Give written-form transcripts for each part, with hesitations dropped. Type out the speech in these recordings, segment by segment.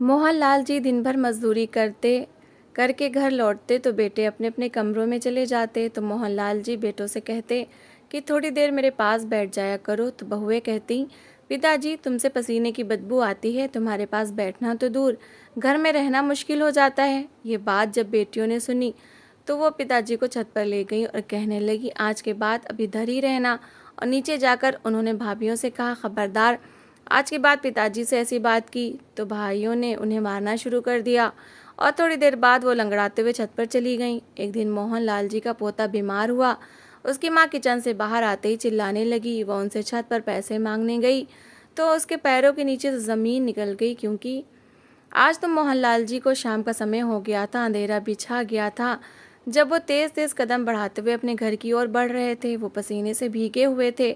मोहनलाल जी दिन भर मजदूरी करके घर लौटते तो बेटे अपने अपने कमरों में चले जाते। तो मोहनलाल जी बेटों से कहते कि थोड़ी देर मेरे पास बैठ जाया करो। तो बहुएं कहती, पिताजी तुमसे पसीने की बदबू आती है, तुम्हारे पास बैठना तो दूर घर में रहना मुश्किल हो जाता है। ये बात जब बेटियों ने सुनी तो वो पिताजी को छत पर ले गई और कहने लगी, आज के बाद अब इधर ही रहना। और नीचे जाकर उन्होंने भाभीियों से कहा, खबरदार आज के बाद पिताजी से ऐसी बात की तो भाइयों ने उन्हें मारना शुरू कर दिया। और थोड़ी देर बाद वो लंगड़ाते हुए छत पर चली गईं। एक दिन मोहनलाल जी का पोता बीमार हुआ। उसकी माँ किचन से बाहर आते ही चिल्लाने लगी। वह उनसे छत पर पैसे मांगने गई तो उसके पैरों के नीचे से ज़मीन निकल गई, क्योंकि आज तो मोहनलाल जी को शाम का समय हो गया था, अंधेरा बिछा गया था। जब वो तेज़ तेज़ कदम बढ़ाते हुए अपने घर की ओर बढ़ रहे थे, वो पसीने से भीगे हुए थे।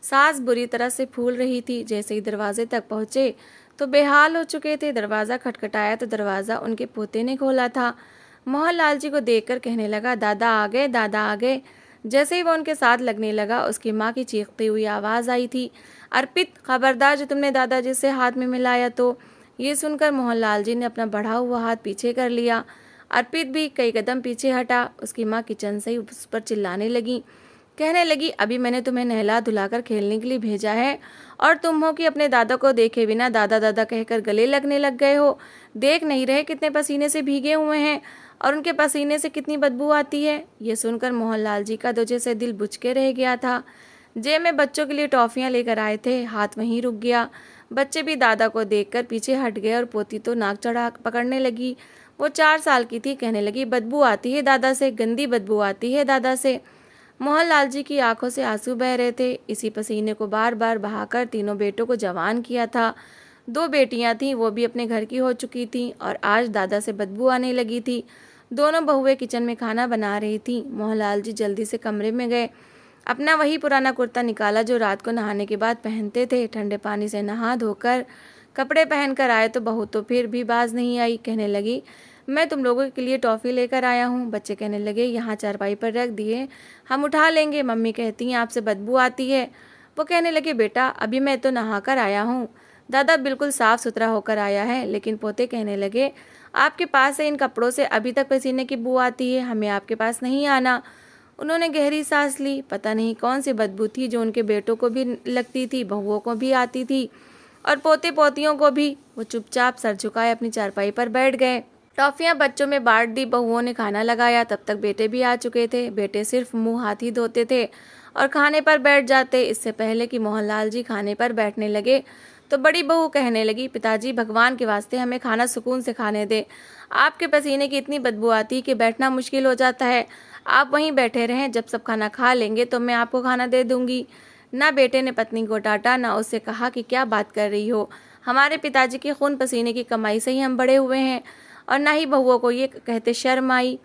सांस बुरी तरह से फूल रही थी। जैसे ही दरवाजे तक पहुँचे तो बेहाल हो चुके थे। दरवाज़ा खटखटाया तो दरवाज़ा उनके पोते ने खोला था। मोहनलाल जी को देखकर कहने लगा, दादा आ गए, दादा आ गए। जैसे ही वो उनके साथ लगने लगा, उसकी माँ की चीखती हुई आवाज़ आई थी, अर्पित खबरदार जो तुमने दादाजी से हाथ में मिलाया तो। ये सुनकर मोहनलाल जी ने अपना बढ़ा हुआ हाथ पीछे कर लिया। अर्पित भी कई कदम पीछे हटा। उसकी माँ किचन से ही उस पर चिल्लाने लगी, कहने लगी, अभी मैंने तुम्हें नहला धुलाकर खेलने के लिए भेजा है और तुम हो कि अपने दादा को देखे बिना दादा दादा कहकर गले लगने लग गए हो। देख नहीं रहे कितने पसीने से भीगे हुए हैं और उनके पसीने से कितनी बदबू आती है। ये सुनकर मोहनलाल जी का तो जैसे दिल बुझ के रह गया था। जेब में बच्चों के लिए टॉफियां लेकर आए थे, हाथ वहीं रुक गया। बच्चे भी दादा को देखकर पीछे हट गए और पोती तो नाक चढ़ा पकड़ने लगी। वो 4 साल की थी, कहने लगी, बदबू आती है दादा से, गंदी बदबू आती है दादा से। मोहनलाल जी की आंखों से आंसू बह रहे थे। इसी पसीने को बार बार बहाकर तीनों बेटों को जवान किया था। 2 बेटियां थीं, वो भी अपने घर की हो चुकी थीं और आज दादा से बदबू आने लगी थी। दोनों बहुएं किचन में खाना बना रही थीं। मोहनलाल जी जल्दी से कमरे में गए। अपना वही पुराना कुर्ता निकाला जो रात को नहाने के बाद पहनते थे। ठंडे पानी से नहा धोकर कपड़े पहन कर आए तो बहू तो फिर भी बाज नहीं आई। कहने लगी, मैं तुम लोगों के लिए टॉफ़ी लेकर आया हूँ। बच्चे कहने लगे, यहाँ चारपाई पर रख दिए, हम उठा लेंगे। मम्मी कहती हैं आपसे बदबू आती है। वो कहने लगे, बेटा अभी मैं तो नहा कर आया हूँ, दादा बिल्कुल साफ़ सुथरा होकर आया है। लेकिन पोते कहने लगे, आपके पास से इन कपड़ों से अभी तक पसीने की बू आती है, हमें आपके पास नहीं आना। उन्होंने गहरी सांस ली। पता नहीं कौन सी बदबू थी जो उनके बेटों को भी लगती थी, बहुओं को भी आती थी और पोते पोतियों को भी। वो चुपचाप सर झुकाए अपनी चारपाई पर बैठ गए। टॉफियां बच्चों में बांट दी। बहुओं ने खाना लगाया। तब तक बेटे भी आ चुके थे। बेटे सिर्फ मुंह हाथ ही धोते थे और खाने पर बैठ जाते। इससे पहले कि मोहनलाल जी खाने पर बैठने लगे तो बड़ी बहू कहने लगी, पिताजी भगवान के वास्ते हमें खाना सुकून से खाने दे। आपके पसीने की इतनी बदबू आती है कि बैठना मुश्किल हो जाता है। आप वहीं बैठे रहें, जब सब खाना खा लेंगे तो मैं आपको खाना दे दूंगी। ना बेटे ने पत्नी को डांटा, ना उससे कहा कि क्या बात कर रही हो, हमारे पिताजी के खून पसीने की कमाई से ही हम बड़े हुए हैं। और ना ही बहुओं को ये कहते शर्म आई।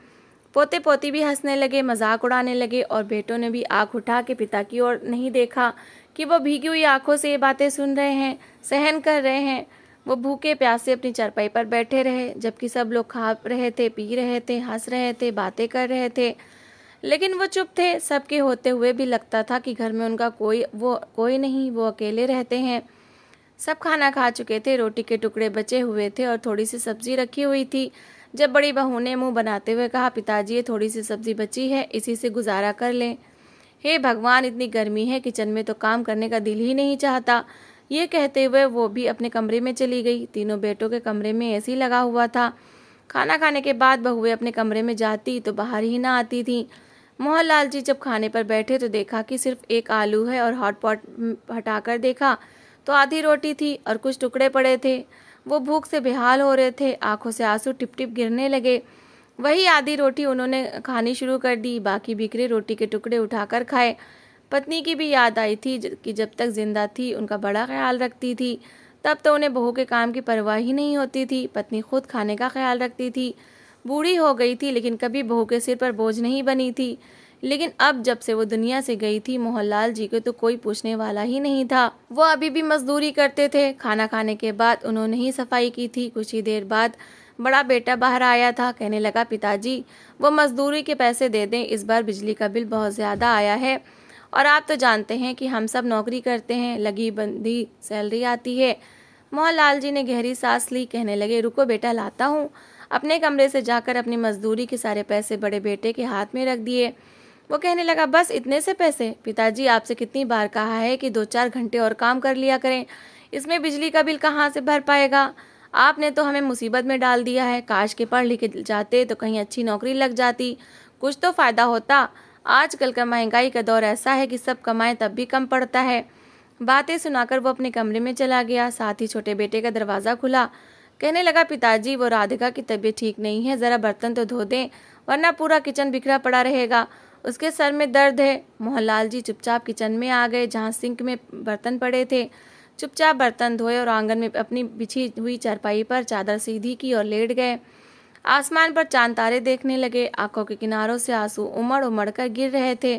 पोते पोती भी हंसने लगे, मजाक उड़ाने लगे और बेटों ने भी आंख उठा के पिता की ओर नहीं देखा कि वो भीगी हुई आंखों से ये बातें सुन रहे हैं, सहन कर रहे हैं। वो भूखे प्यासे अपनी चारपाई पर बैठे रहे, जबकि सब लोग खा रहे थे, पी रहे थे, हंस रहे थे, बातें कर रहे थे। लेकिन वो चुप थे। सबके होते हुए भी लगता था कि घर में उनका कोई नहीं, वो अकेले रहते हैं। सब खाना खा चुके थे। रोटी के टुकड़े बचे हुए थे और थोड़ी सी सब्जी रखी हुई थी। जब बड़ी बहू ने मुंह बनाते हुए कहा, पिताजी ये थोड़ी सी सब्जी बची है, इसी से गुजारा कर लें। हे भगवान, इतनी गर्मी है, किचन में तो काम करने का दिल ही नहीं चाहता। ये कहते हुए वो भी अपने कमरे में चली गई। तीनों बेटों के कमरे में एसी लगा हुआ था। खाना खाने के बाद बहुएं अपने कमरे में जाती तो बाहर ही ना आती थीं। मोहनलाल जी जब खाने पर बैठे तो देखा कि सिर्फ एक आलू है और हॉट पॉट हटाकर देखा तो आधी रोटी थी और कुछ टुकड़े पड़े थे। वो भूख से बेहाल हो रहे थे, आंखों से आंसू टिप टिप गिरने लगे। वही आधी रोटी उन्होंने खानी शुरू कर दी, बाकी बिखरे रोटी के टुकड़े उठाकर खाए। पत्नी की भी याद आई थी कि जब तक जिंदा थी उनका बड़ा ख्याल रखती थी। तब तो उन्हें बहू के काम की परवाह ही नहीं होती थी। पत्नी खुद खाने का ख्याल रखती थी। बूढ़ी हो गई थी लेकिन कभी बहू के सिर पर बोझ नहीं बनी थी। लेकिन अब जब से वो दुनिया से गई थी, मोहनलाल जी को तो कोई पूछने वाला ही नहीं था। वो अभी भी मजदूरी करते थे। खाना खाने के बाद उन्होंने ही सफाई की थी। कुछ ही देर बाद बड़ा बेटा बाहर आया था। कहने लगा, पिताजी वो मजदूरी के पैसे दे दें, इस बार बिजली का बिल बहुत ज़्यादा आया है और आप तो जानते हैं कि हम सब नौकरी करते हैं, लगी बंदी सैलरी आती है। मोहनलाल जी ने गहरी सांस ली, कहने लगे, रुको बेटा, लाता हूँ। अपने कमरे से जाकर अपनी मजदूरी के सारे पैसे बड़े बेटे के हाथ में रख दिए। वो कहने लगा, बस इतने से पैसे? पिताजी, आपसे कितनी बार कहा है कि 2-4 घंटे और काम कर लिया करें, इसमें बिजली का बिल कहाँ से भर पाएगा? आपने तो हमें मुसीबत में डाल दिया है। काश के पढ़ लिख जाते तो कहीं अच्छी नौकरी लग जाती, कुछ तो फायदा होता। आजकल का महंगाई का दौर ऐसा है कि सब कमाएं तब भी कम पड़ता है। बातें सुनाकर वो अपने कमरे में चला गया। साथ ही छोटे बेटे का दरवाज़ा खुला। कहने लगा, पिताजी, वो राधिका की तबीयत ठीक नहीं है, ज़रा बर्तन तो धो दें, वरना पूरा किचन बिखरा पड़ा रहेगा। उसके सर में दर्द है। मोहनलाल जी चुपचाप किचन में आ गए, जहाँ सिंक में बर्तन पड़े थे। चुपचाप बर्तन धोए और आंगन में अपनी बिछी हुई चारपाई पर चादर सीधी की और लेट गए। आसमान पर चांद तारे देखने लगे। आंखों के किनारों से आंसू उमड़ उमड़ कर गिर रहे थे।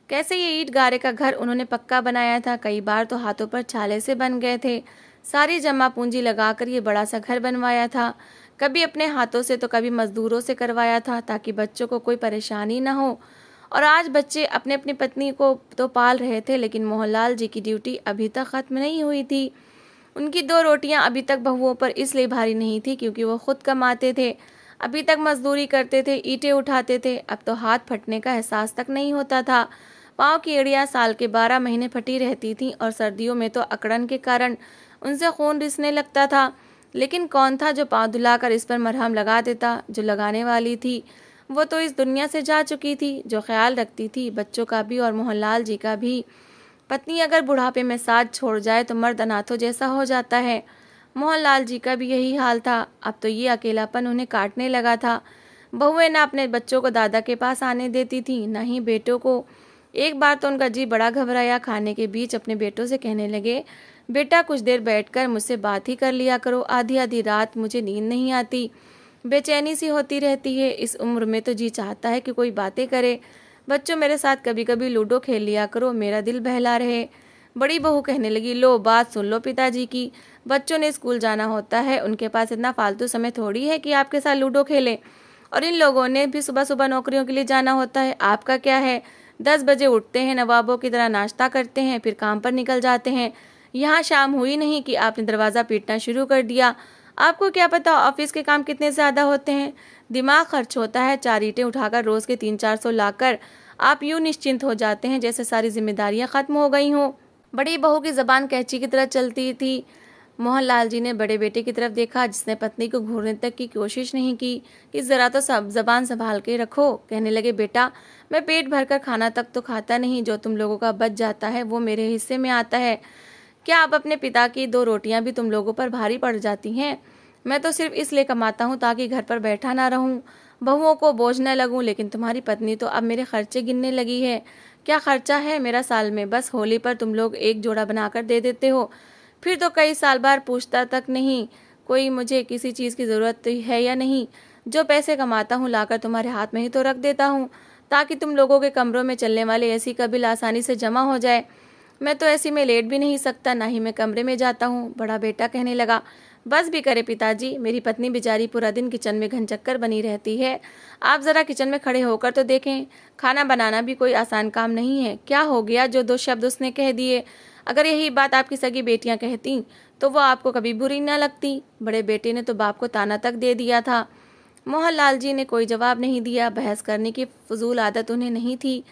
कैसे ये ईंट गारे का घर उन्होंने पक्का बनाया था, कई बार तो हाथों पर छाले से बन गए थे। सारी जमा पूंजी लगाकर ये बड़ा सा घर बनवाया था, कभी अपने हाथों से तो कभी मजदूरों से करवाया था, ताकि बच्चों को कोई परेशानी ना हो। और आज बच्चे अपने अपनी पत्नी को तो पाल रहे थे, लेकिन मोहनलाल जी की ड्यूटी अभी तक खत्म नहीं हुई थी। उनकी 2 रोटियां अभी तक बहुओं पर इसलिए भारी नहीं थी क्योंकि वो खुद कमाते थे। अभी तक मजदूरी करते थे, ईंटें उठाते थे। अब तो हाथ फटने का एहसास तक नहीं होता था। पाँव की एड़ियाँ साल के 12 महीने फटी रहती थीं और सर्दियों में तो अकड़न के कारण उनसे खून रिसने लगता था। लेकिन कौन था जो पाँव धुलाकर इस पर मरहम लगा देता? जो लगाने वाली थी वो तो इस दुनिया से जा चुकी थी, जो ख्याल रखती थी बच्चों का भी और मोहनलाल जी का भी। पत्नी अगर बुढ़ापे में साथ छोड़ जाए तो मर्द अनाथों जैसा हो जाता है। मोहनलाल जी का भी यही हाल था। अब तो ये अकेलापन उन्हें काटने लगा था। बहुएं ना अपने बच्चों को दादा के पास आने देती थी, न ही बेटों को। एक बार तो उनका जी बड़ा घबराया। खाने के बीच अपने बेटों से कहने लगे, बेटा, कुछ देर बैठकर मुझसे बात ही कर लिया करो। आधी आधी रात मुझे नींद नहीं आती, बेचैनी सी होती रहती है। इस उम्र में तो जी चाहता है कि कोई बातें करे। बच्चों, मेरे साथ कभी कभी लूडो खेल लिया करो, मेरा दिल बहला रहे। बड़ी बहू कहने लगी, लो बात सुन लो पिताजी की। बच्चों ने स्कूल जाना होता है, उनके पास इतना फालतू समय थोड़ी है कि आपके साथ लूडो खेले। और इन लोगों ने भी सुबह सुबह नौकरियों के लिए जाना होता है। आपका क्या है? 10 बजे उठते हैं, नवाबों की तरह नाश्ता करते हैं, फिर काम पर निकल जाते हैं। यहाँ शाम हुई नहीं कि आपने दरवाज़ा पीटना शुरू कर दिया। आपको क्या पता ऑफिस के काम कितने ज़्यादा होते हैं। दिमाग खर्च होता है। 4 ईंटें उठाकर रोज़ के 300-400 लाकर आप यूँ निश्चिंत हो जाते हैं जैसे सारी जिम्मेदारियां खत्म हो गई हों। बड़ी बहू की ज़बान कैंची की तरह चलती थी। मोहनलाल जी ने बड़े बेटे की तरफ देखा, जिसने पत्नी को घूरने तक की कोशिश नहीं की कि ज़रा तो सब ज़बान संभाल के रखो। कहने लगे, बेटा, मैं पेट भरकर खाना तक तो खाता नहीं, जो तुम लोगों का बच जाता है वो मेरे हिस्से में आता है। क्या अब अपने पिता की 2 रोटियां भी तुम लोगों पर भारी पड़ जाती हैं? मैं तो सिर्फ इसलिए कमाता हूँ ताकि घर पर बैठा ना रहूँ, बहुओं को बोझ न लगूं। लेकिन तुम्हारी पत्नी तो अब मेरे खर्चे गिनने लगी है। क्या खर्चा है मेरा साल में? बस होली पर तुम लोग एक जोड़ा बनाकर दे देते हो, फिर तो कई साल बाद पूछता तक नहीं कोई मुझे किसी चीज़ की ज़रूरत है या नहीं। जो पैसे कमाता हूँ लाकर तुम्हारे हाथ में ही तो रख देता हूँ, ताकि तुम लोगों के कमरों में चलने वाले एसी का बिल आसानी से जमा हो जाए। मैं तो ऐसी में लेट भी नहीं सकता, ना ही मैं कमरे में जाता हूँ। बड़ा बेटा कहने लगा, बस भी करे पिताजी, मेरी पत्नी बेचारी पूरा दिन किचन में घनचक्कर बनी रहती है। आप ज़रा किचन में खड़े होकर तो देखें। खाना बनाना भी कोई आसान काम नहीं है। क्या हो गया जो 2 शब्द उसने कह दिए? अगर यही बात आपकी सगी बेटियां कहती तो वो आपको कभी बुरी न लगती। बड़े बेटे ने तो बाप को ताना तक दे दिया था। मोहनलाल जी ने कोई जवाब नहीं दिया। बहस करने की फजूल आदत उन्हें नहीं थी।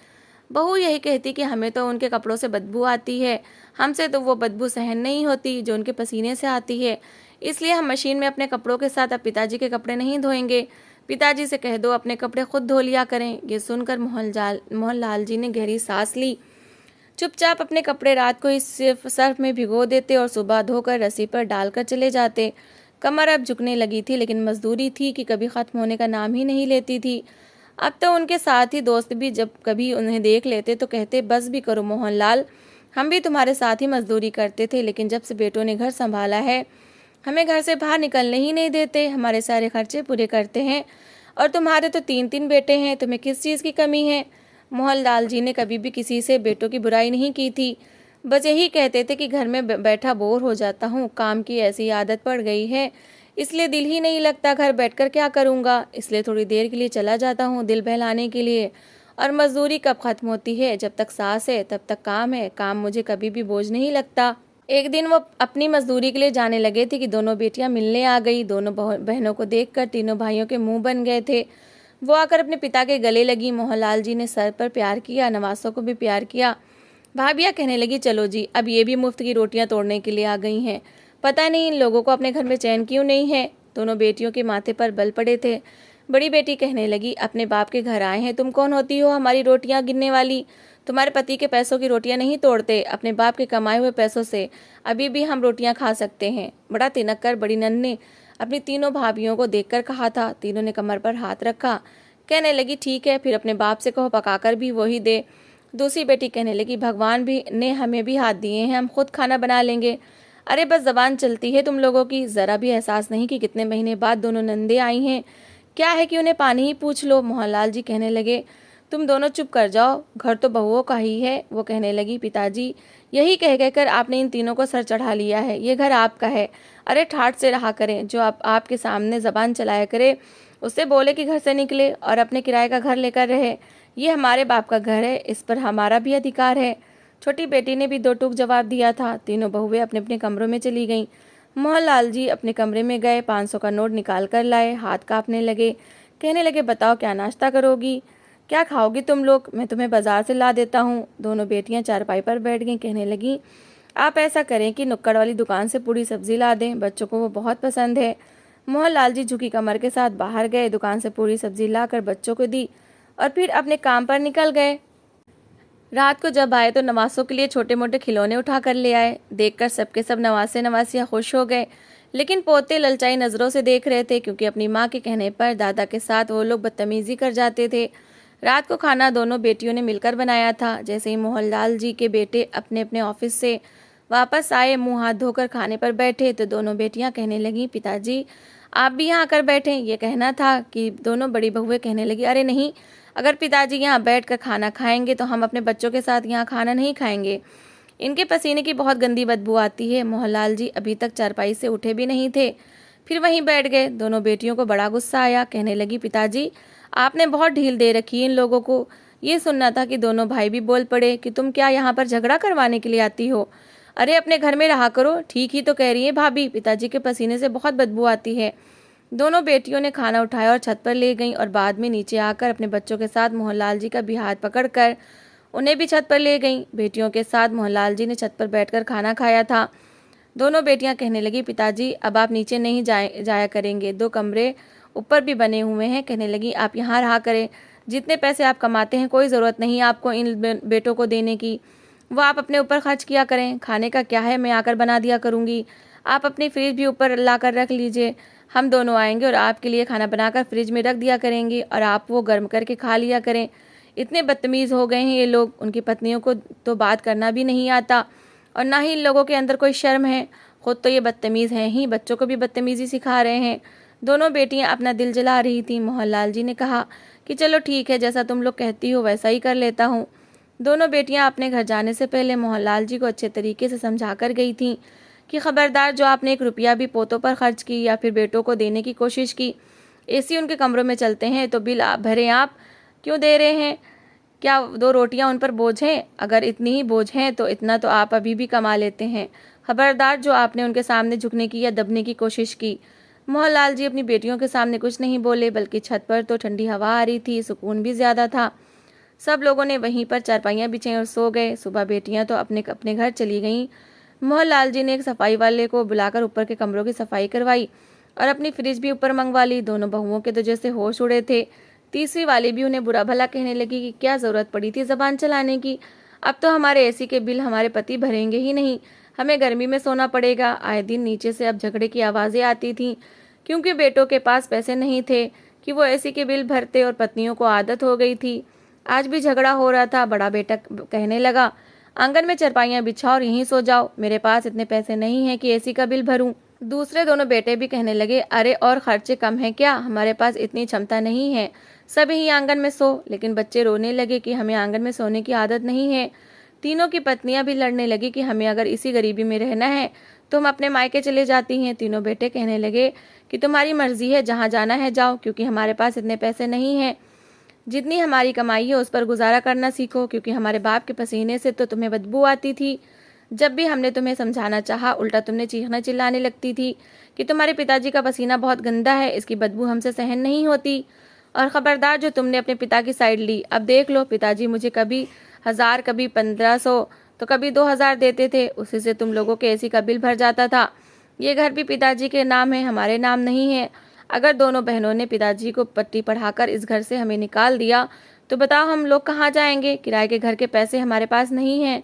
बहू यही कहती कि हमें तो उनके कपड़ों से बदबू आती है, हमसे तो वो बदबू सहन नहीं होती जो उनके पसीने से आती है, इसलिए हम मशीन में अपने कपड़ों के साथ अब पिताजी के कपड़े नहीं धोएंगे। पिताजी से कह दो अपने कपड़े खुद धो लिया करें। ये सुनकर मोहनलाल जी ने गहरी सांस ली। चुपचाप अपने कपड़े रात को ही सिर्फ सर्फ में भिगो देते और सुबह धोकर रस्सी पर डालकर चले जाते। कमर अब झुकने लगी थी, लेकिन मजदूरी थी कि कभी ख़त्म होने का नाम ही नहीं लेती थी। अब तो उनके साथ ही दोस्त भी जब कभी उन्हें देख लेते तो कहते, बस भी करो मोहनलाल, हम भी तुम्हारे साथ ही मजदूरी करते थे, लेकिन जब से बेटों ने घर संभाला है हमें घर से बाहर निकलने ही नहीं देते, हमारे सारे खर्चे पूरे करते हैं। और तुम्हारे तो 3-3 बेटे हैं, तुम्हें किस चीज़ की कमी है? मोहनलाल जी ने कभी भी किसी से बेटों की बुराई नहीं की थी। बस यही कहते थे कि घर में बैठा बोर हो जाता हूँ, काम की ऐसी आदत पड़ गई है, इसलिए दिल ही नहीं लगता, घर बैठकर क्या करूँगा, इसलिए थोड़ी देर के लिए चला जाता हूँ दिल बहलाने के लिए। और मजदूरी कब ख़त्म होती है? जब तक सांस है तब तक काम है। काम मुझे कभी भी बोझ नहीं लगता। एक दिन वो अपनी मजदूरी के लिए जाने लगे थे कि दोनों बेटियां मिलने आ गई। दोनों बहनों को देखकर तीनों भाइयों के मुंह बन गए थे। वो आकर अपने पिता के गले लगी। मोहनलाल जी ने सर पर प्यार किया, नवासों को भी प्यार किया। भाभियाँ कहने लगी, चलो जी, अब ये भी मुफ्त की रोटियां तोड़ने के लिए आ गई हैं। पता नहीं इन लोगों को अपने घर में चैन क्यों नहीं है। दोनों बेटियों के माथे पर बल पड़े थे। बड़ी बेटी कहने लगी, अपने बाप के घर आए हैं, तुम कौन होती हो हमारी रोटियां गिनने वाली? तुम्हारे पति के पैसों की रोटियां नहीं तोड़ते, अपने बाप के कमाए हुए पैसों से अभी भी हम रोटियां खा सकते हैं। बड़ा तिनक कर बड़ी नन ने अपनी तीनों भाभियों को देखकर कहा था। तीनों ने कमर पर हाथ रखा। कहने लगी, ठीक है, फिर अपने बाप से कहो पकाकर भी वही दे। दूसरी बेटी कहने लगी, भगवान भी ने हमें भी हाथ दिए हैं, हम खुद खाना बना लेंगे। अरे बस जबान चलती है तुम लोगों की, जरा भी एहसास नहीं कि कितने महीने बाद दोनों नंदे आई हैं। क्या है कि उन्हें पानी ही पूछ लो। मोहनलाल जी कहने लगे, तुम दोनों चुप कर जाओ, घर तो बहुओं का ही है। वो कहने लगी, पिताजी, यही कह कहकर आपने इन तीनों को सर चढ़ा लिया है, ये घर आपका है। अरे ठाठ से रहा करें, जो आपके सामने जबान चलाया करे उससे बोले कि घर से निकले और अपने किराए का घर लेकर रहे। ये हमारे बाप का घर है, इस पर हमारा भी अधिकार है। छोटी बेटी ने भी दो टूक जवाब दिया था। तीनों बहुएं अपने अपने कमरों में चली गईं। मोहनलाल जी अपने कमरे में गए, 500 का नोट निकाल कर लाए, हाथ कांपने लगे। कहने लगे, बताओ क्या नाश्ता करोगी, क्या खाओगी तुम लोग, मैं तुम्हें बाजार से ला देता हूँ। दोनों बेटियां चारपाई पर बैठ गईं। कहने लगी, आप ऐसा करें कि नुक्कड़ वाली दुकान से पूरी सब्जी ला दें, बच्चों को वो बहुत पसंद है। मोहनलाल जी झुकी कमर के साथ बाहर गए, दुकान से पूरी सब्जी लाकर बच्चों को दी और फिर अपने काम पर निकल गए। रात को जब आए तो नवासों के लिए छोटे मोटे खिलौने उठा कर ले आए। देखकर सबके सब नवासे नवासियाँ खुश हो गए, लेकिन पोते ललचाई नज़रों से देख रहे थे, क्योंकि अपनी माँ के कहने पर दादा के साथ वो लोग बदतमीजी कर जाते थे। रात को खाना दोनों बेटियों ने मिलकर बनाया था। जैसे ही मोहनलाल जी के बेटे अपने अपने ऑफिस से वापस आए, मुंह हाथ धोकर खाने पर बैठे तो दोनों बेटियां कहने लगीं, पिताजी आप भी यहाँ आकर बैठें। ये कहना था कि दोनों बड़ी बहुएं कहने लगी, अरे नहीं, अगर पिताजी यहाँ बैठकर खाना खाएंगे तो हम अपने बच्चों के साथ यहाँ खाना नहीं खाएंगे। इनके पसीने की बहुत गंदी बदबू आती है। मोहनलाल जी अभी तक चारपाई से उठे भी नहीं थे, फिर वहीं बैठ गए। दोनों बेटियों को बड़ा गुस्सा आया। कहने लगी, पिताजी आपने बहुत ढील दे रखी है इन लोगों को। ये सुनना था कि दोनों भाई भी बोल पड़े कि तुम क्या यहाँ पर झगड़ा करवाने के लिए आती हो? अरे अपने घर में रहा करो। ठीक ही तो कह रही है भाभी, पिताजी के पसीने से बहुत बदबू आती है। दोनों बेटियों ने खाना उठाया और छत पर ले गईं और बाद में नीचे आकर अपने बच्चों के साथ मोहनलाल जी का भी हाथ पकड़कर उन्हें भी छत पर ले गईं। बेटियों के साथ मोहनलाल जी ने छत पर बैठकर खाना खाया था। दोनों बेटियां कहने लगी, पिताजी अब आप नीचे नहीं जाया करेंगे, 2 कमरे ऊपर भी बने हुए हैं। कहने लगी, आप यहाँ रहा करें, जितने पैसे आप कमाते हैं कोई ज़रूरत नहीं आपको इन बेटों को देने की, वो आप अपने ऊपर खर्च किया करें। खाने का क्या है, मैं आकर बना दिया करूँगी। आप अपनी फ्रिज भी ऊपर ला कर रख लीजिए, हम दोनों आएंगे और आपके लिए खाना बनाकर फ्रिज में रख दिया करेंगे और आप वो गर्म करके खा लिया करें। इतने बदतमीज़ हो गए हैं ये लोग, उनकी पत्नियों को तो बात करना भी नहीं आता और ना ही इन लोगों के अंदर कोई शर्म है। खुद तो ये बदतमीज़ हैं ही, बच्चों को भी बदतमीज़ी सिखा रहे हैं। दोनों बेटियां अपना दिल जला रही थीं। मोहनलाल जी ने कहा कि चलो ठीक है, जैसा तुम लोग कहती हो वैसा ही कर लेता हूँ। दोनों बेटियां अपने घर जाने से पहले मोहनलाल जी को अच्छे तरीके से समझा कर गई थीं कि खबरदार, जो आपने 1 रुपया भी पोतों पर खर्च की या फिर बेटों को देने की कोशिश की, एसी उनके कमरों में चलते हैं तो बिल आप भरें, आप क्यों दे रहे हैं? क्या 2 रोटियां उन पर बोझ हैं? अगर इतनी ही बोझ हैं तो इतना तो आप अभी भी कमा लेते हैं। खबरदार, जो आपने उनके सामने झुकने की या दबने की कोशिश की। मोहनलाल जी अपनी बेटियों के सामने कुछ नहीं बोले, बल्कि छत पर तो ठंडी हवा आ रही थी, सुकून भी ज़्यादा था। सब लोगों ने वहीं पर चारपाइयाँ बिछाई और सो गए। सुबह बेटियां तो अपने अपने घर चली गईं। मोहनलाल जी ने एक सफाई वाले को बुलाकर ऊपर के कमरों की सफाई करवाई और अपनी फ्रिज भी ऊपर मंगवा ली। दोनों बहुओं के तो जैसे होश उड़े थे। तीसरी वाली भी उन्हें बुरा भला कहने लगी कि क्या ज़रूरत पड़ी थी ज़बान चलाने की, अब तो हमारे एसी के बिल हमारे पति भरेंगे ही नहीं, हमें गर्मी में सोना पड़ेगा। आए दिन नीचे से अब झगड़े की आवाज़ें आती थीं, क्योंकि बेटों के पास पैसे नहीं थे कि वो एसी के बिल भरते और पत्नियों को आदत हो गई थी। आज भी झगड़ा हो रहा था। बड़ा बेटा कहने लगा, आंगन में चारपाइयाँ बिछाओ और यहीं सो जाओ, मेरे पास इतने पैसे नहीं हैं कि एसी का बिल भरूं। दूसरे दोनों बेटे भी कहने लगे, अरे और खर्चे कम हैं क्या, हमारे पास इतनी क्षमता नहीं है, सब ही आंगन में सो। लेकिन बच्चे रोने लगे कि हमें आंगन में सोने की आदत नहीं है। तीनों की पत्नियां भी लड़ने लगी कि हमें अगर इसी गरीबी में रहना है तो हम अपने मायके चले जाती हैं। तीनों बेटे कहने लगे कि तुम्हारी मर्जी है, जहाँ जाना है जाओ, क्योंकि हमारे पास इतने पैसे नहीं हैं। जितनी हमारी कमाई है उस पर गुजारा करना सीखो, क्योंकि हमारे बाप के पसीने से तो तुम्हें बदबू आती थी। जब भी हमने तुम्हें समझाना चाहा, उल्टा तुमने चीखना चिल्लाने लगती थी कि तुम्हारे पिताजी का पसीना बहुत गंदा है, इसकी बदबू हमसे सहन नहीं होती। और ख़बरदार जो तुमने अपने पिता की साइड ली। अब देख लो, पिताजी मुझे कभी 1000, कभी 1500, तो कभी 2000 देते थे, उसी से तुम लोगों के एसी का बिल भर जाता था। ये घर भी पिताजी के नाम है, हमारे नाम नहीं है। अगर दोनों बहनों ने पिताजी को पट्टी पढ़ाकर इस घर से हमें निकाल दिया तो बताओ हम लोग कहाँ जाएंगे? किराए के घर के पैसे हमारे पास नहीं हैं।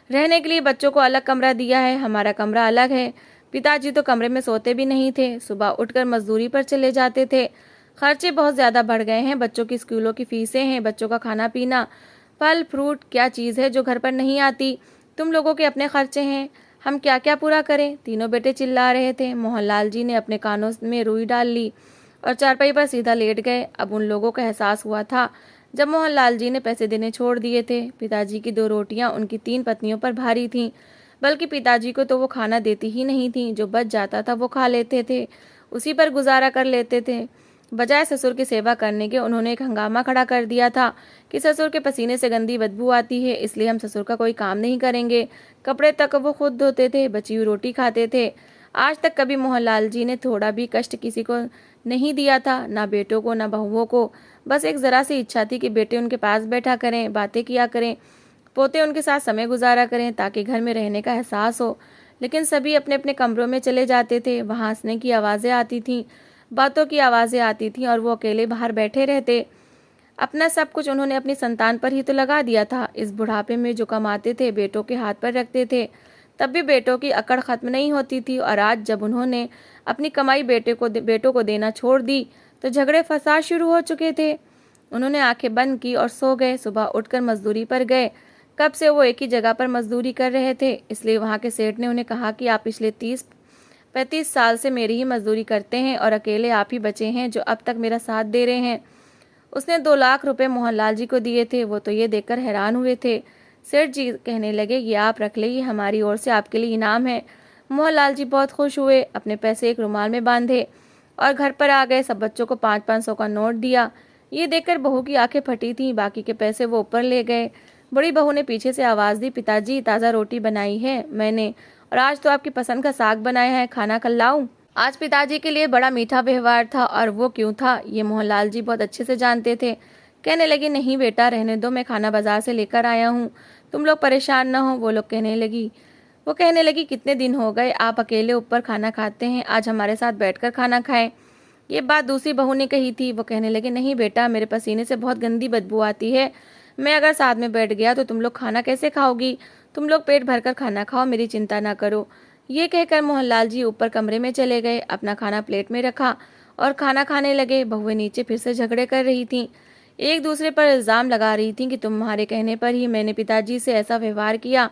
रहने के लिए बच्चों को अलग कमरा दिया है, हमारा कमरा अलग है। पिताजी तो कमरे में सोते भी नहीं थे, सुबह उठकर मजदूरी पर चले जाते थे। खर्चे बहुत ज़्यादा बढ़ गए हैं, बच्चों की स्कूलों की फीसें हैं, बच्चों का खाना पीना, फल फ्रूट, क्या चीज़ है जो घर पर नहीं आती? तुम लोगों के अपने खर्चे हैं, हम क्या क्या पूरा करें? तीनों बेटे चिल्ला रहे थे। मोहनलाल जी ने अपने कानों में रुई डाल ली और चारपाई पर सीधा लेट गए। अब उन लोगों को एहसास हुआ था जब मोहनलाल जी ने पैसे देने छोड़ दिए थे। पिताजी की 2 रोटियां उनकी 3 पत्नियों पर भारी थीं, बल्कि पिताजी को तो वो खाना देती ही नहीं थी। जो बच जाता था वो खा लेते थे, उसी पर गुजारा कर लेते थे। बजाय ससुर की सेवा करने के उन्होंने एक हंगामा खड़ा कर दिया था कि ससुर के पसीने से गंदी बदबू आती है, इसलिए हम ससुर का कोई काम नहीं करेंगे। कपड़े तक वो खुद धोते थे, बची हुई रोटी खाते थे। आज तक कभी मोहनलाल जी ने थोड़ा भी कष्ट किसी को नहीं दिया था, ना बेटों को ना बहुओं को। बस एक ज़रा सी इच्छा थी कि बेटे उनके पास बैठा करें, बातें किया करें, पोते उनके साथ समय गुजारा करें, ताकि घर में रहने का एहसास हो। लेकिन सभी अपने अपने कमरों में चले जाते थे। वहाँ हंसने की आवाज़ें आती थीं, बातों की आवाज़ें आती थीं, और वो अकेले बाहर बैठे रहते। अपना सब कुछ उन्होंने अपनी संतान पर ही तो लगा दिया था। इस बुढ़ापे में जो कमाते थे बेटों के हाथ पर रखते थे, तब भी बेटों की अकड़ खत्म नहीं होती थी। और आज जब उन्होंने अपनी कमाई बेटों को देना छोड़ दी तो झगड़े फसाद शुरू हो चुके थे। उन्होंने आंखें बंद की और सो गए। सुबह उठकर मजदूरी पर गए। कब से वो एक ही जगह पर मजदूरी कर रहे थे, इसलिए वहाँ के सेठ ने उन्हें कहा कि आप पिछले 30-35 साल से मेरी ही मजदूरी करते हैं और अकेले आप ही बचे हैं जो अब तक मेरा साथ दे रहे हैं। उसने 2 लाख रुपए मोहनलाल जी को दिए थे। वो तो ये देखकर हैरान हुए थे। सेठ जी कहने लगे, ये आप रख ले, ये हमारी ओर से आपके लिए इनाम है। मोहनलाल जी बहुत खुश हुए, अपने पैसे एक रुमाल में बांधे और घर पर आ गए। सब बच्चों को 500-500 का नोट दिया। ये देखकर बहू की आंखें फटी थीं। बाकी के पैसे वो ऊपर ले गए। बड़ी बहू ने पीछे से आवाज़ दी, पिताजी ताज़ा रोटी बनाई है मैंने, और आज तो आपकी पसंद का साग बनाया है, खाना कल लाऊं? आज पिताजी के लिए बड़ा मीठा व्यवहार था, और वो क्यों था ये मोहनलाल जी बहुत अच्छे से जानते थे। कहने लगे, नहीं बेटा रहने दो, मैं खाना बाजार से लेकर आया हूँ, तुम लोग परेशान न हो। वो कहने लगी, कितने दिन हो गए आप अकेले ऊपर खाना खाते हैं, आज हमारे साथ बैठकर खाना खाएं। ये बात दूसरी बहू ने कही थी। वो कहने लगे, नहीं बेटा, मेरे पसीने से बहुत गंदी बदबू आती है, मैं अगर साथ में बैठ गया तो तुम लोग खाना कैसे खाओगी? तुम लोग पेट भरकर खाना खाओ, मेरी चिंता ना करो। ये कहकर मोहनलाल जी ऊपर कमरे में चले गए, अपना खाना प्लेट में रखा और खाना खाने लगे। बहुएं नीचे फिर से झगड़े कर रही थीं, एक दूसरे पर इल्ज़ाम लगा रही थीं कि तुम्हारे कहने पर ही मैंने पिताजी से ऐसा व्यवहार किया।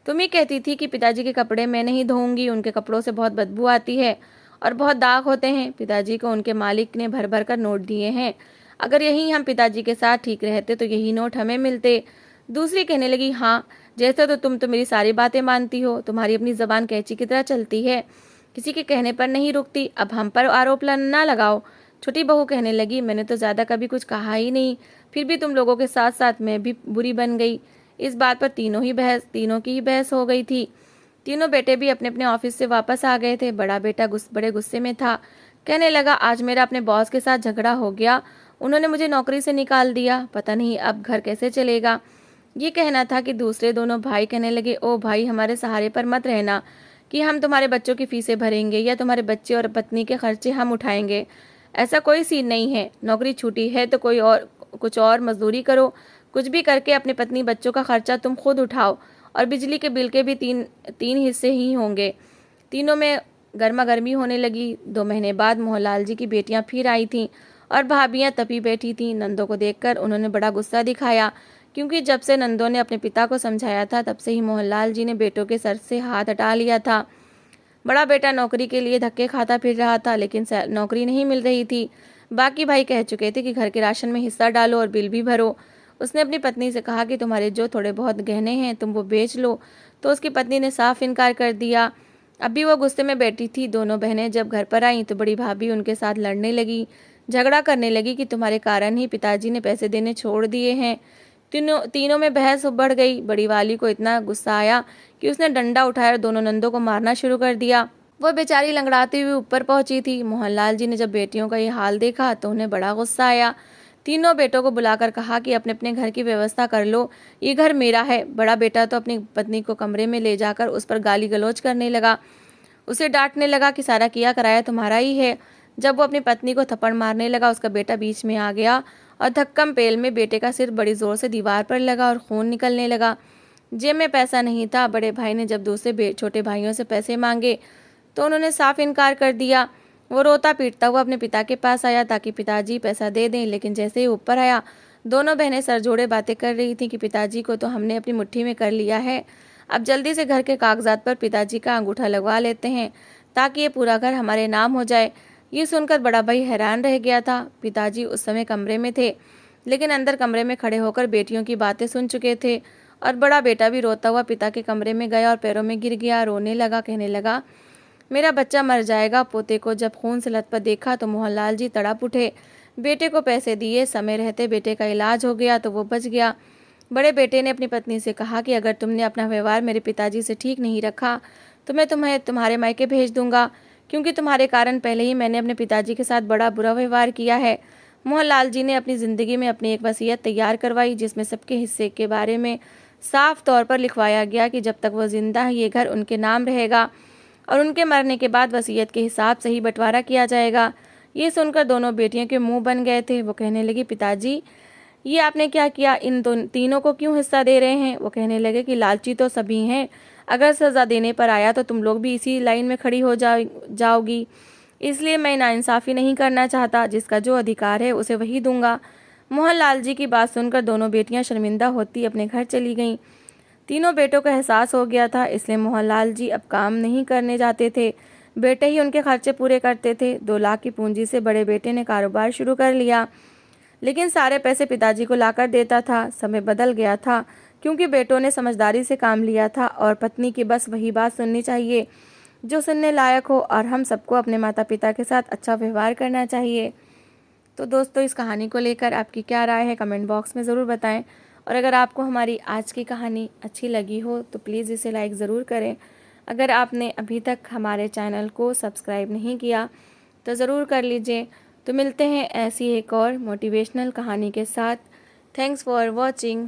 तुम ही कहती थी कि पिताजी के कपड़े मैं नहीं धोऊंगी, उनके कपड़ों से बहुत बदबू आती है और बहुत दाग होते हैं। पिताजी को उनके मालिक ने भर भर कर नोट दिए हैं, अगर यही हम पिताजी के साथ ठीक रहते तो यही नोट हमें मिलते। दूसरी कहने लगी, हाँ जैसे तो तुम तो मेरी सारी बातें मानती हो, तुम्हारी अपनी जबान कैंची की तरह चलती है, किसी के कहने पर नहीं रुकती, अब हम पर आरोप ना लगाओ। छोटी बहू कहने लगी, मैंने तो ज़्यादा कभी कुछ कहा ही नहीं, फिर भी तुम लोगों के साथ साथ मैं भी बुरी बन गई। इस बात पर तीनों की ही बहस हो गई थी। तीनों बेटे भी अपने अपने ऑफिस से वापस आ गए थे। बड़ा बेटा बड़े गुस्से में था। कहने लगा, आज मेरा अपने बॉस के साथ झगड़ा हो गया, उन्होंने मुझे नौकरी से निकाल दिया, पता नहीं अब घर कैसे चलेगा। ये कहना था कि दूसरे दोनों भाई कहने लगे, ओ भाई, हमारे सहारे पर मत रहना कि हम तुम्हारे बच्चों की फीसें भरेंगे या तुम्हारे बच्चे और पत्नी के खर्चे हम उठाएंगे। ऐसा कोई सीन नहीं है। नौकरी छूटी है तो कुछ और मजदूरी करो, कुछ भी करके अपने पत्नी बच्चों का खर्चा तुम खुद उठाओ, और बिजली के बिल के भी तीन हिस्से ही होंगे। तीनों में गर्मा गर्मी होने लगी। 2 महीने बाद मोहनलाल जी की बेटियां फिर आई थीं और भाभियां तपी बैठी थीं। नंदों को देखकर उन्होंने बड़ा गुस्सा दिखाया, क्योंकि जब से नंदों ने अपने पिता को समझाया था तब से ही मोहनलाल जी ने बेटों के सर से हाथ हटा लिया था। बड़ा बेटा नौकरी के लिए धक्के खाता फिर रहा था, लेकिन नौकरी नहीं मिल रही थी। बाकी भाई कह चुके थे कि घर के राशन में हिस्सा डालो और बिल भी भरो। उसने अपनी पत्नी से कहा कि तुम्हारे जो थोड़े बहुत गहने हैं तुम वो बेच लो, तो उसकी पत्नी ने साफ इनकार कर दिया। अभी वो गुस्से में बैठी थी। दोनों बहनें जब घर पर आईं तो बड़ी भाभी उनके साथ लड़ने लगी, झगड़ा करने लगी कि तुम्हारे कारण ही पिताजी ने पैसे देने छोड़ दिए हैं, तीनों में बहस बढ़ गई। बड़ी वाली को इतना गुस्सा आया कि उसने डंडा उठाया दोनों नंदों को मारना शुरू कर दिया। वह बेचारी लंगड़ाती हुई ऊपर पहुंची थी। मोहनलाल जी ने जब बेटियों का ये हाल देखा तो उन्हें बड़ा गुस्सा आया। तीनों बेटों को बुलाकर कहा कि अपने अपने घर की व्यवस्था कर लो, ये घर मेरा है। बड़ा बेटा तो अपनी पत्नी को कमरे में ले जाकर उस पर गाली गलौज करने लगा, उसे डांटने लगा कि सारा किया कराया तुम्हारा ही है। जब वो अपनी पत्नी को थप्पड़ मारने लगा, उसका बेटा बीच में आ गया और धक्कम पेल में बेटे का सिर बड़ी जोर से दीवार पर लगा और खून निकलने लगा। जेब में पैसा नहीं था। बड़े भाई ने जब दूसरे छोटे भाइयों से पैसे मांगे तो उन्होंने साफ इनकार कर दिया। वो रोता पीटता हुआ अपने पिता के पास आया ताकि पिताजी पैसा दे दें, लेकिन जैसे ही ऊपर आया दोनों बहनें सर जोड़े बातें कर रही थी कि पिताजी को तो हमने अपनी मुट्ठी में कर लिया है, अब जल्दी से घर के कागजात पर पिताजी का अंगूठा लगवा लेते हैं ताकि ये पूरा घर हमारे नाम हो जाए। ये सुनकर बड़ा भाई हैरान रह गया था। पिताजी उस समय कमरे में थे, लेकिन अंदर कमरे में खड़े होकर बेटियों की बातें सुन चुके थे। और बड़ा बेटा भी रोता हुआ पिता के कमरे में गया और पैरों में गिर गया, रोने लगा, कहने लगा मेरा बच्चा मर जाएगा। पोते को जब खून से लथपथ देखा तो मोहनलाल जी तड़प उठे। बेटे को पैसे दिए, समय रहते बेटे का इलाज हो गया तो वो बच गया। बड़े बेटे ने अपनी पत्नी से कहा कि अगर तुमने अपना व्यवहार मेरे पिताजी से ठीक नहीं रखा तो मैं तुम्हें तुम्हारे मायके भेज दूंगा, क्योंकि तुम्हारे कारण पहले ही मैंने अपने पिताजी के साथ बड़ा बुरा व्यवहार किया है। मोहनलाल जी ने अपनी ज़िंदगी में अपनी एक वसीयत तैयार करवाई जिसमें सबके हिस्से के बारे में साफ तौर पर लिखवाया गया कि जब तक वो जिंदा है ये घर उनके नाम रहेगा और उनके मरने के बाद वसीयत के हिसाब से ही बंटवारा किया जाएगा। ये सुनकर दोनों बेटियों के मुंह बन गए थे। वो कहने लगी पिताजी ये आपने क्या किया, इन तीनों को क्यों हिस्सा दे रहे हैं। वो कहने लगे कि लालची तो सभी हैं, अगर सज़ा देने पर आया तो तुम लोग भी इसी लाइन में खड़ी हो जाओगी, इसलिए मैं नाइंसाफ़ी नहीं करना चाहता, जिसका जो अधिकार है उसे वही दूंगा। मोहनलाल जी की बात सुनकर दोनों बेटियां शर्मिंदा होती अपने घर चली गईं। तीनों बेटों को एहसास हो गया था, इसलिए मोहनलाल जी अब काम नहीं करने जाते थे, बेटे ही उनके खर्चे पूरे करते थे। 2 लाख की पूंजी से बड़े बेटे ने कारोबार शुरू कर लिया, लेकिन सारे पैसे पिताजी को लाकर देता था। समय बदल गया था क्योंकि बेटों ने समझदारी से काम लिया था और पत्नी की बस वही बात सुननी चाहिए जो सुनने लायक हो, और हम सबको अपने माता पिता के साथ अच्छा व्यवहार करना चाहिए। तो दोस्तों, इस कहानी को लेकर आपकी क्या राय है कमेंट बॉक्स में ज़रूर बताएं। और अगर आपको हमारी आज की कहानी अच्छी लगी हो तो प्लीज़ इसे लाइक ज़रूर करें। अगर आपने अभी तक हमारे चैनल को सब्सक्राइब नहीं किया तो ज़रूर कर लीजिए। तो मिलते हैं ऐसी एक और मोटिवेशनल कहानी के साथ। Thanks for watching.